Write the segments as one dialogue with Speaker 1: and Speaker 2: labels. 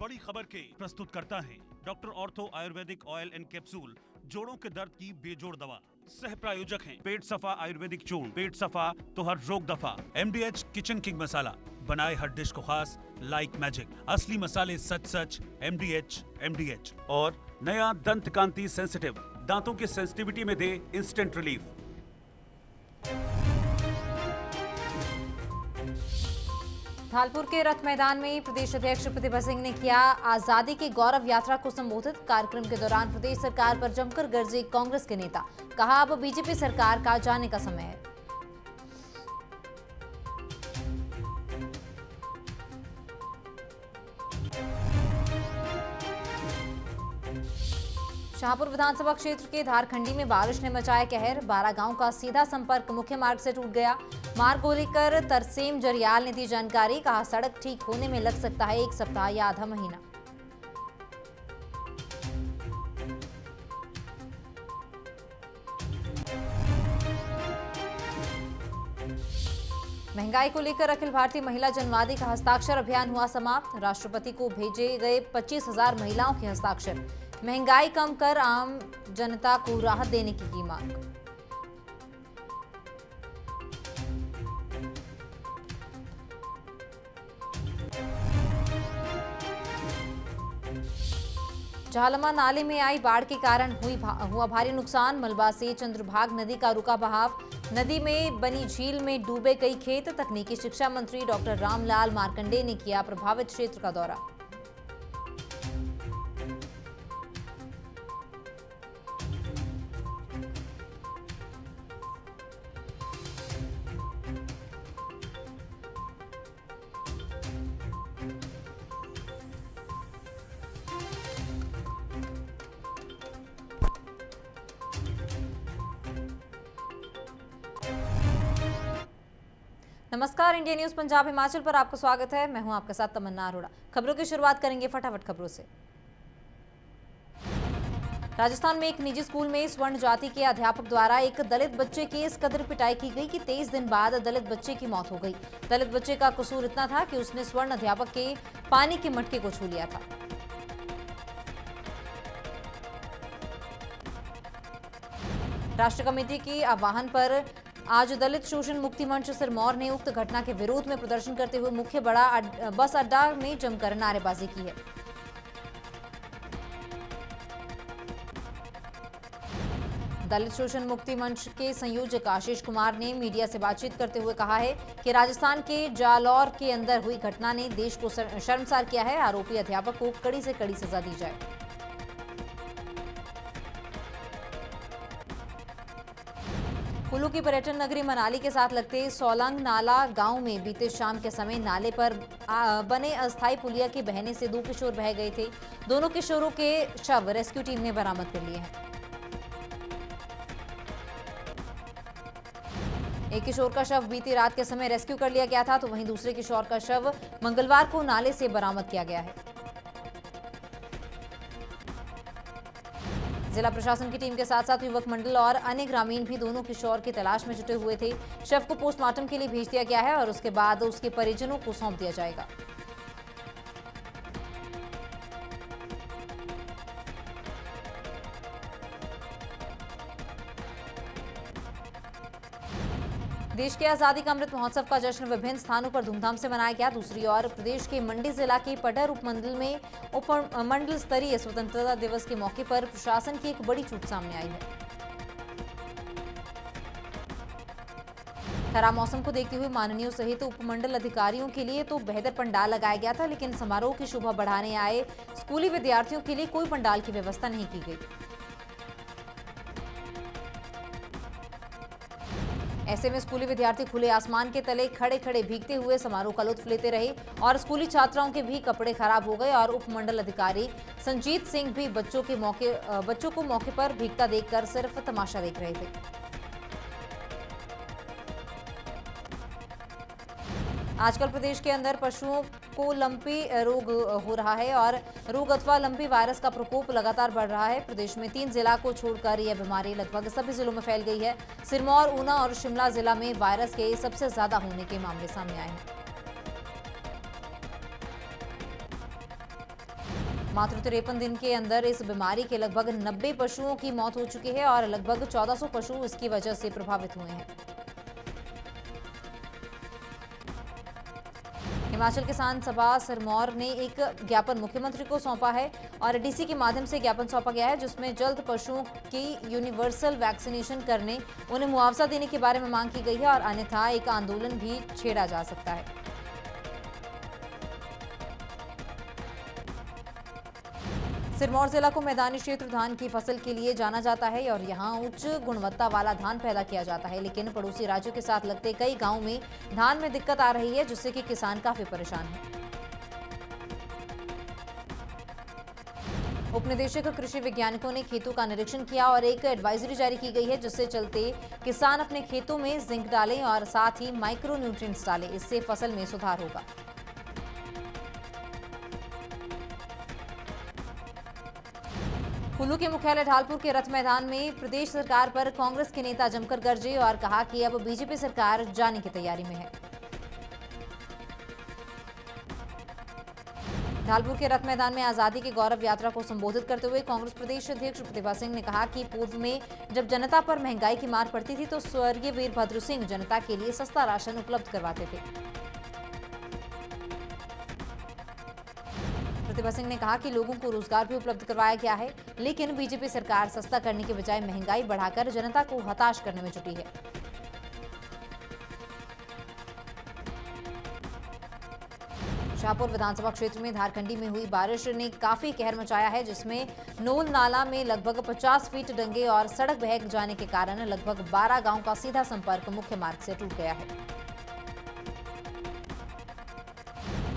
Speaker 1: बड़ी खबर के प्रस्तुत करता है doctor ortho Ayurvedic oil and capsule, जोड़ों के दर्द की बेजोड़ दवा। सह प्रायोजक हैं पेट सफा आयुर्वेदिक चूर्ण, पेट सफा तो हर रोग दफा। MDH किचन किंग मसाला, बनाए हर डिश को खास लाइक मैजिक। असली मसाले सच सच, MDH। और नया दंत कांति सेंसिटिव, दांतों की सेंसिटिविटी में दे इंस्टेंट रिलीफ।
Speaker 2: धालपुर के रथ मैदान में प्रदेश अध्यक्ष प्रतिभा सिंह ने किया आजादी की गौरव यात्रा को संबोधित। कार्यक्रम के दौरान प्रदेश सरकार पर जमकर गरजे कांग्रेस के नेता। कहा, अब बीजेपी सरकार का जाने का समय है। शाहपुर विधानसभा क्षेत्र के धारखंडी में बारिश ने मचाया कहर। 12 गांव का सीधा संपर्क मुख्य मार्ग से टूट गया। मार्ग को लेकर तरसेम जरियाल ने दी जानकारी। कहा, सड़क ठीक होने में लग सकता है 1 सप्ताह या आधा महीना। महंगाई को लेकर अखिल भारतीय महिला जनवादी का हस्ताक्षर अभियान हुआ समाप्त। राष्ट्रपति को भेजे गए 25,000 महिलाओं के हस्ताक्षर। महंगाई कम कर आम जनता को राहत देने की मांग। झालमा नाले में आई बाढ़ के कारण हुआ भारी नुकसान। मलबा से चंद्रभाग नदी का रुका बहाव। नदी में बनी झील में डूबे कई खेत। तकनीकी शिक्षा मंत्री डॉक्टर रामलाल मार्कंडे ने किया प्रभावित क्षेत्र का दौरा। नमस्कार, इंडिया न्यूज पंजाब हिमाचल पर आपका स्वागत है। मैं हूं आपके साथ तमन्ना अरोड़ा। खबरों की शुरुआत करेंगे फटाफट खबरों से। राजस्थान में एक निजी स्कूल में स्वर्ण जाति के अध्यापक द्वारा एक दलित बच्चे की इस कदर पिटाई की गई कि 23 दिन बाद दलित बच्चे की मौत हो गई। दलित बच्चे का कसूर इतना था कि उसने स्वर्ण अध्यापक के पानी के मटके को छू लिया था। राष्ट्रीय कमेटी के आह्वान पर आज दलित शोषण मुक्ति मंच सिरमौर ने उक्त घटना के विरोध में प्रदर्शन करते हुए मुख्य बस अड्डा में जमकर नारेबाजी की है। दलित शोषण मुक्ति मंच के संयोजक आशीष कुमार ने मीडिया से बातचीत करते हुए कहा है कि राजस्थान के जालौर के अंदर हुई घटना ने देश को शर्मसार किया है। आरोपी अध्यापक को कड़ी से कड़ी सजा दी जाए। कुल्लू की पर्यटन नगरी मनाली के साथ लगते सोलंग नाला गांव में बीते शाम के समय नाले पर बने अस्थायी पुलिया के बहने से 2 किशोर बह गए थे। दोनों किशोरों के शव रेस्क्यू टीम ने बरामद कर लिए हैं। एक किशोर का शव बीती रात के समय रेस्क्यू कर लिया गया था, तो वहीं दूसरे किशोर का शव मंगलवार को नाले से बरामद किया गया है। जिला प्रशासन की टीम के साथ साथ युवक मंडल और अन्य ग्रामीण भी दोनों किशोर की तलाश में जुटे हुए थे। शव को पोस्टमार्टम के लिए भेज दिया गया है और उसके बाद उसके परिजनों को सौंप दिया जाएगा। देश के आजादी का अमृत महोत्सव का जश्न विभिन्न स्थानों पर धूमधाम से मनाया गया। दूसरी ओर प्रदेश के मंडी जिला के पडर उपमंडल में उपमंडल स्तरीय स्वतंत्रता दिवस के मौके पर प्रशासन की एक बड़ी चूक सामने आई है। खराब मौसम को देखते हुए माननीयों सहित उपमंडल अधिकारियों के लिए तो बेहतर पंडाल लगाया गया था, लेकिन समारोह की शोभा बढ़ाने आए स्कूली विद्यार्थियों के लिए कोई पंडाल की व्यवस्था नहीं की गई। ऐसे में स्कूली विद्यार्थी खुले आसमान के तले खड़े खड़े भीगते हुए समारोह का लुत्फ लेते रहे और स्कूली छात्राओं के भी कपड़े खराब हो गए और उपमंडल अधिकारी संजीत सिंह भी बच्चों को मौके पर भीगता देखकर सिर्फ तमाशा देख रहे थे। आजकल प्रदेश के अंदर पशुओं को लंपी रोग हो रहा है और रोग अथवा लंपी वायरस का प्रकोप लगातार बढ़ रहा है। प्रदेश में 3 जिला को छोड़कर यह बीमारी लगभग सभी जिलों में फैल गई है। सिरमौर, ऊना और शिमला जिला में वायरस के सबसे ज्यादा होने के मामले सामने आए हैं। मात्र 53 दिन के अंदर इस बीमारी के लगभग 90 पशुओं की मौत हो चुकी है और लगभग 1400 पशु इसकी वजह से प्रभावित हुए हैं। हिमाचल किसान सभा सिरमौर ने एक ज्ञापन मुख्यमंत्री को सौंपा है और डीसी के माध्यम से ज्ञापन सौंपा गया है, जिसमें जल्द पशुओं की यूनिवर्सल वैक्सीनेशन करने, उन्हें मुआवजा देने के बारे में मांग की गई है और अन्यथा एक आंदोलन भी छेड़ा जा सकता है। सिरमौर जिला को मैदानी क्षेत्र धान की फसल के लिए जाना जाता है और यहां उच्च गुणवत्ता वाला धान पैदा किया जाता है, लेकिन पड़ोसी राज्यों के साथ लगते कई गांवों में धान में दिक्कत आ रही है, जिससे कि किसान काफी परेशान हैं। उपनिदेशक कृषि वैज्ञानिकों ने खेतों का निरीक्षण किया और एक एडवाइजरी जारी की गई है, जिससे चलते किसान अपने खेतों में जिंक डालें और साथ ही माइक्रो न्यूट्रिएंट्स डालें, इससे फसल में सुधार होगा। कुल्लू के मुख्यालय ढालपुर के रथ मैदान में प्रदेश सरकार पर कांग्रेस के नेता जमकर गरजे और कहा कि अब बीजेपी सरकार जाने की तैयारी में है। ढालपुर के रथ मैदान में आजादी के गौरव यात्रा को संबोधित करते हुए कांग्रेस प्रदेश अध्यक्ष प्रतिभा सिंह ने कहा कि पूर्व में जब जनता पर महंगाई की मार पड़ती थी तो स्वर्गीय वीरभद्र सिंह जनता के लिए सस्ता राशन उपलब्ध करवाते थे। प्रतिभा सिंह ने कहा कि लोगों को रोजगार भी उपलब्ध करवाया गया है, लेकिन बीजेपी सरकार सस्ता करने के बजाय महंगाई बढ़ाकर जनता को हताश करने में जुटी है। शाहपुर विधानसभा क्षेत्र में धारखंडी में हुई बारिश ने काफी कहर मचाया है, जिसमें नोल नाला में लगभग 50 फीट डंगे और सड़क बह जाने के कारण लगभग 12 गांव का सीधा संपर्क मुख्य मार्ग से टूट गया है।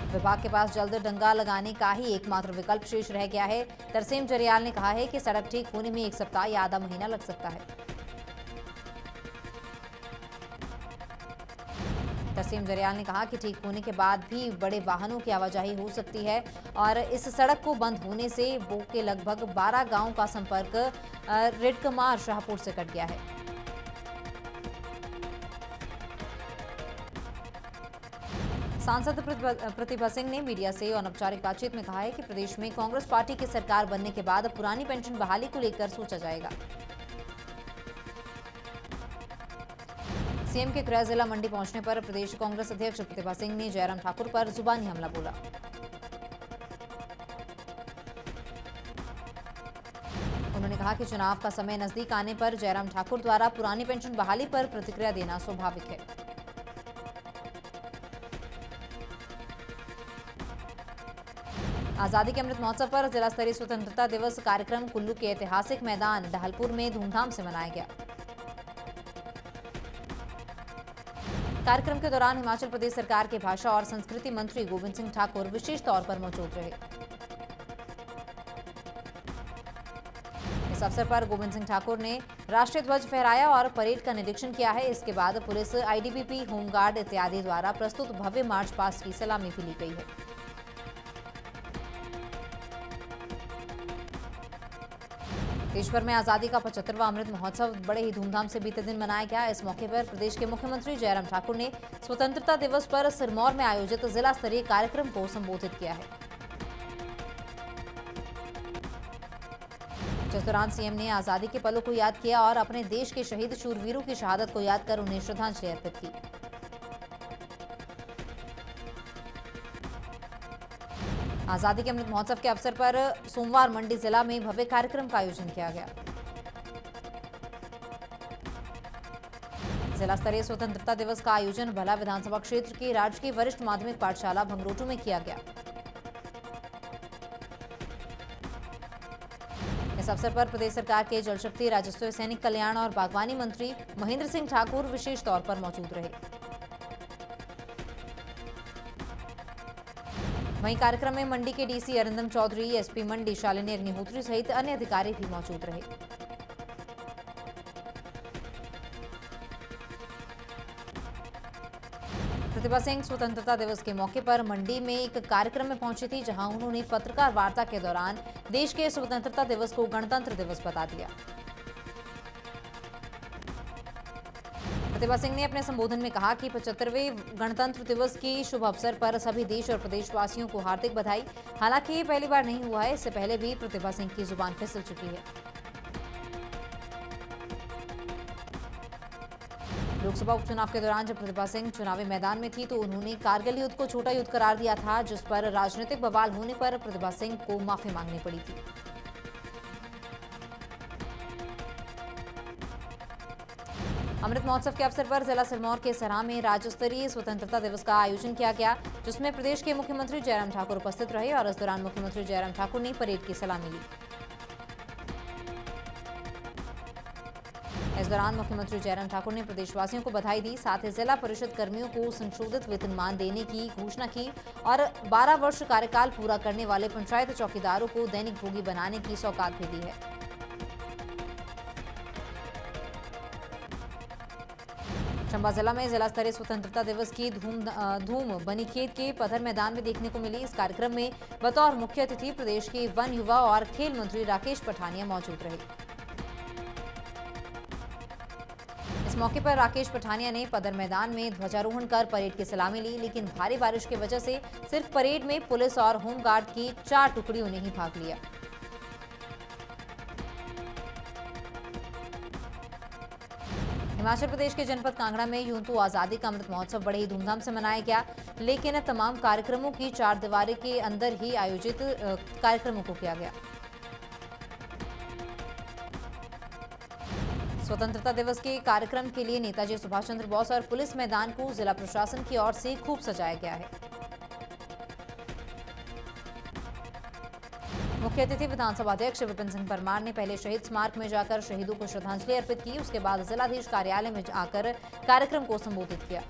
Speaker 2: विभाग के पास जल्द डंगा लगाने का ही एकमात्र विकल्प शेष रह गया है। तरसेम जरियाल ने कहा है कि सड़क ठीक होने में 1 सप्ताह या आधा महीना लग सकता है। तरसेम जरियाल ने कहा कि ठीक होने के बाद भी बड़े वाहनों की आवाजाही हो सकती है और इस सड़क को बंद होने से बो के लगभग 12 गांव का संपर्क रेडकमार शाहपुर से कट गया है। सांसद प्रतिभा सिंह ने मीडिया से अनौपचारिक बातचीत में कहा है कि प्रदेश में कांग्रेस पार्टी की सरकार बनने के बाद पुरानी पेंशन बहाली को लेकर सोचा जाएगा। सीएम के गृह जिला मंडी पहुंचने पर प्रदेश कांग्रेस अध्यक्ष प्रतिभा सिंह ने जयराम ठाकुर पर जुबानी हमला बोला। उन्होंने कहा कि चुनाव का समय नजदीक आने पर जयराम ठाकुर द्वारा पुरानी पेंशन बहाली पर प्रतिक्रिया देना स्वाभाविक है। आजादी के अमृत महोत्सव पर जिला स्तरीय स्वतंत्रता दिवस कार्यक्रम कुल्लू के ऐतिहासिक मैदान ढालपुर में धूमधाम से मनाया गया। कार्यक्रम के दौरान हिमाचल प्रदेश सरकार के भाषा और संस्कृति मंत्री गोविंद सिंह ठाकुर विशेष तौर पर मौजूद रहे। इस अवसर पर गोविंद सिंह ठाकुर ने राष्ट्रीय ध्वज फहराया और परेड का निरीक्षण किया है। इसके बाद पुलिस, आईटीबीपी, होमगार्ड इत्यादि द्वारा प्रस्तुत भव्य मार्च पास्ट की सलामी भी ली गई है। देशभर में आजादी का 75वां अमृत महोत्सव बड़े ही धूमधाम से बीते दिन मनाया गया। इस मौके पर प्रदेश के मुख्यमंत्री जयराम ठाकुर ने स्वतंत्रता दिवस पर सिरमौर में आयोजित जिला स्तरीय कार्यक्रम को संबोधित किया है, जिस दौरान सीएम ने आजादी के पलों को याद किया और अपने देश के शहीद शूरवीरों की शहादत को याद कर उन्हें श्रद्धांजलि अर्पित की। आजादी के अमृत महोत्सव के अवसर पर सोमवार मंडी जिला में भव्य कार्यक्रम का आयोजन किया गया। जिला स्तरीय स्वतंत्रता दिवस का आयोजन भला विधानसभा क्षेत्र की राजकीय वरिष्ठ माध्यमिक पाठशाला भंगरोटू में किया गया। इस अवसर पर प्रदेश सरकार के जल शक्ति, राजस्व, सैनिक कल्याण और बागवानी मंत्री महेंद्र सिंह ठाकुर विशेष तौर पर मौजूद रहे। वहीं कार्यक्रम में मंडी के डीसी अरिंदम चौधरी, एसपी मंडी शालिनी अग्निहोत्री सहित अन्य अधिकारी भी मौजूद रहे। प्रतिभा सिंह स्वतंत्रता दिवस के मौके पर मंडी में एक कार्यक्रम में पहुंची थी, जहां उन्होंने पत्रकार वार्ता के दौरान देश के स्वतंत्रता दिवस को गणतंत्र दिवस बता दिया। प्रतिभा सिंह ने अपने संबोधन में कहा कि 75वें गणतंत्र दिवस की शुभ अवसर पर सभी देश और प्रदेशवासियों को हार्दिक बधाई। हालांकि ये पहली बार नहीं हुआ है, इससे पहले भी प्रतिभा सिंह की जुबान फिसल चुकी है। लोकसभा उपचुनाव के दौरान जब प्रतिभा सिंह चुनावी मैदान में थी तो उन्होंने कारगिल युद्ध को छोटा युद्ध करार दिया था, जिस पर राजनीतिक बवाल होने पर प्रतिभा सिंह को माफी मांगनी पड़ी थी। अमृत महोत्सव के अवसर पर जिला सिरमौर के सराहां में राज्य स्तरीय स्वतंत्रता दिवस का आयोजन किया गया, जिसमें प्रदेश के मुख्यमंत्री जयराम ठाकुर उपस्थित रहे और इस दौरान मुख्यमंत्री जयराम ठाकुर ने परेड की सलामी ली। इस दौरान मुख्यमंत्री जयराम ठाकुर ने प्रदेशवासियों को बधाई दी, साथ ही जिला परिषद कर्मियों को संशोधित वेतनमान देने की घोषणा की और 12 वर्ष कार्यकाल पूरा करने वाले पंचायत चौकीदारों को दैनिक भोगी बनाने की सौगात भी दी है। चंबा जिला में जिला स्तरीय स्वतंत्रता दिवस की धूम बनीखेत के पत्थर मैदान में देखने को मिली। इस कार्यक्रम में बतौर मुख्य अतिथि प्रदेश के वन, युवा और खेल मंत्री राकेश पठानिया मौजूद रहे। इस मौके पर राकेश पठानिया ने पदर मैदान में ध्वजारोहण कर परेड की सलामी ली, लेकिन भारी बारिश की वजह से सिर्फ परेड में पुलिस और होमगार्ड की 4 टुकड़ियों ने ही भाग लिया। हिमाचल प्रदेश के जनपद कांगड़ा में यूं तो आजादी का अमृत महोत्सव बड़े ही धूमधाम से मनाया गया, लेकिन तमाम कार्यक्रमों की 4 दीवारी के अंदर ही आयोजित कार्यक्रमों को किया गया। स्वतंत्रता दिवस के कार्यक्रम के लिए नेताजी सुभाष चंद्र बोस और पुलिस मैदान को जिला प्रशासन की ओर से खूब सजाया गया है। मुख्य अतिथि विधानसभा अध्यक्ष विपिन सिंह परमार ने पहले शहीद स्मारक में जाकर शहीदों को श्रद्धांजलि अर्पित की। उसके बाद जिलाधीश कार्यालय में आकर कार्यक्रम को संबोधित किया।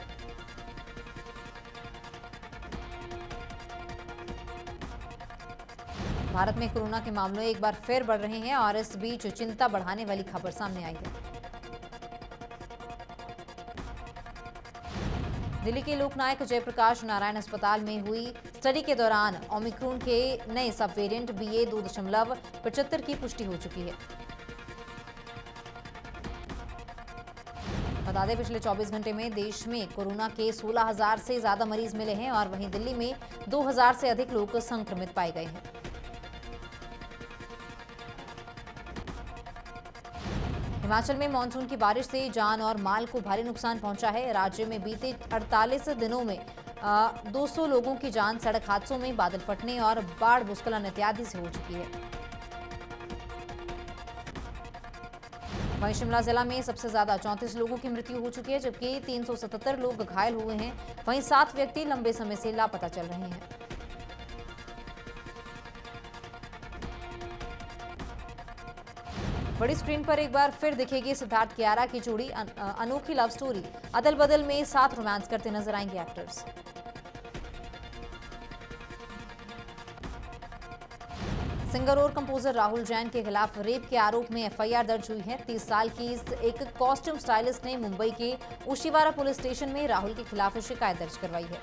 Speaker 2: भारत में कोरोना के मामलों एक बार फिर बढ़ रहे हैं और इस बीच चिंता बढ़ाने वाली खबर सामने आई है। दिल्ली के लोकनायक जयप्रकाश नारायण अस्पताल में हुई स्टडी के दौरान ओमिक्रॉन के नए सब वेरिएंट BA.2.75 की पुष्टि हो चुकी है। बता दें, पिछले 24 घंटे में देश में कोरोना के 16,000 से ज्यादा मरीज मिले हैं और वहीं दिल्ली में 2,000 से अधिक लोग संक्रमित पाए गए हैं। हिमाचल में मानसून की बारिश से जान और माल को भारी नुकसान पहुंचा है। राज्य में बीते 48 दिनों में 200 लोगों की जान सड़क हादसों में, बादल फटने और बाढ़, भूस्खलन इत्यादि से हो चुकी है। वहीं शिमला जिला में सबसे ज्यादा 34 लोगों की मृत्यु हो चुकी है, जबकि 377 लोग घायल हुए हैं। वहीं 7 व्यक्ति लंबे समय से लापता चल रहे हैं। बड़ी स्क्रीन पर एक बार फिर दिखेगी सिद्धार्थ कियारा की जोड़ी। अनोखी लव स्टोरी, अदल बदल में साथ रोमांस करते नजर आएंगे एक्टर्स। सिंगर और कंपोजर राहुल जैन के खिलाफ रेप के आरोप में FIR दर्ज हुई है। 30 साल की एक कॉस्ट्यूम स्टाइलिस्ट ने मुंबई के ओशिवारा पुलिस स्टेशन में राहुल के खिलाफ शिकायत दर्ज करवाई है।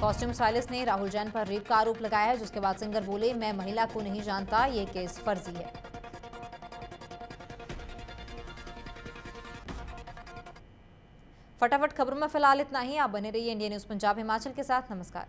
Speaker 2: कॉस्ट्यूम स्टाइलिस्ट ने राहुल जैन पर रेप का आरोप लगाया है, जिसके बाद सिंगर बोले, मैं महिला को नहीं जानता, ये केस फर्जी है। फटाफट खबरों में फिलहाल इतना ही। आप बने रहिए इंडिया न्यूज पंजाब हिमाचल के साथ। नमस्कार।